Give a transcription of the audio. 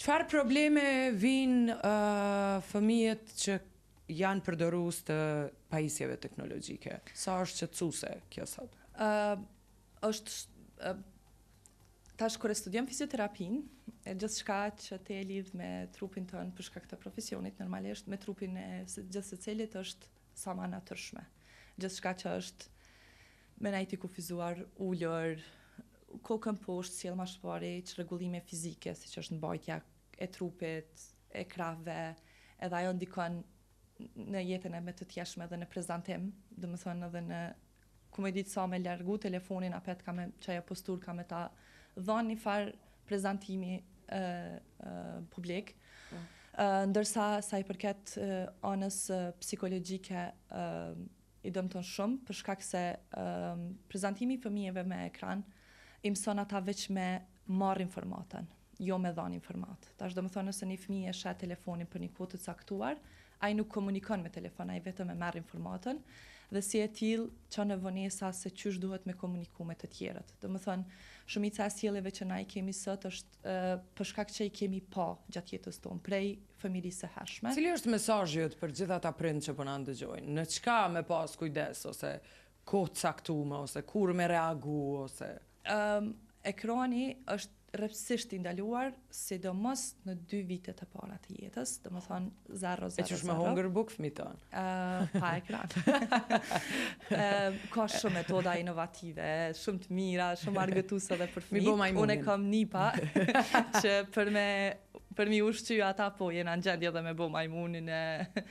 Çfarë probleme vinë fëmijët që janë përdorues të pajisjeve teknologjike? Sa është shqetësuese kjo sot? Është tash kur e studion fizioterapin, e gjithçka që te e lidh me trupin tënë për shkak të profesionit, normalisht me trupin e gjithë secilit është sa më natyrshme. Gjithçka që është me najti kufizuar, ullër, kokën poshtë, sjellë mashpari, çrregullime fizike, siç është mbajtja e trupit, e krahëve, edhe ajo ndikon në jetën e me të tjeshme dhe në prezantim, domethënë edhe në ku me ditë sa me largu telefonin apet ka me çaja postur ka me ta dhënë një farë prezantimi publik. Ndërsa sa i përket anës psikologjike i dëmton shumë për shkak se prezantimi i fëmijëve me ekran i mëson ata veç me marrë informatën, jo me dhënë informat. Tash domethënë nëse një fëmijë e shet telefonin për një kohë të caktuar, ai nuk komunikon me telefon, ai vetëm e merr informatën dhe si e tillë çon në vonesa se çysh duhet me komuniku me të tjerët. Domethënë shumica e sjelljeve që na i kemi sot është për shkak që i kemi pa gjatë jetës tonë prej fëmirisë së hershme. Cili është mesazhi jot për gjithë ata prind që po na ndëgjojnë? Në çka me pas kujdes ose kohë caktuar ose kur me reagu ose ekrani është rrepsisht i ndaluar, sidomos në 2 vitet e para të jetës, domethënë 0-0-0. E qysh me hongër buk fëmijët tonë? Pa ekran. Ka shumë metoda inovative, shumë të mira, shumë argëtuese edhe për fëmijët. Unë kam nipa që për mi ushqy ata po jena në gjendje edhe me bo majmunin e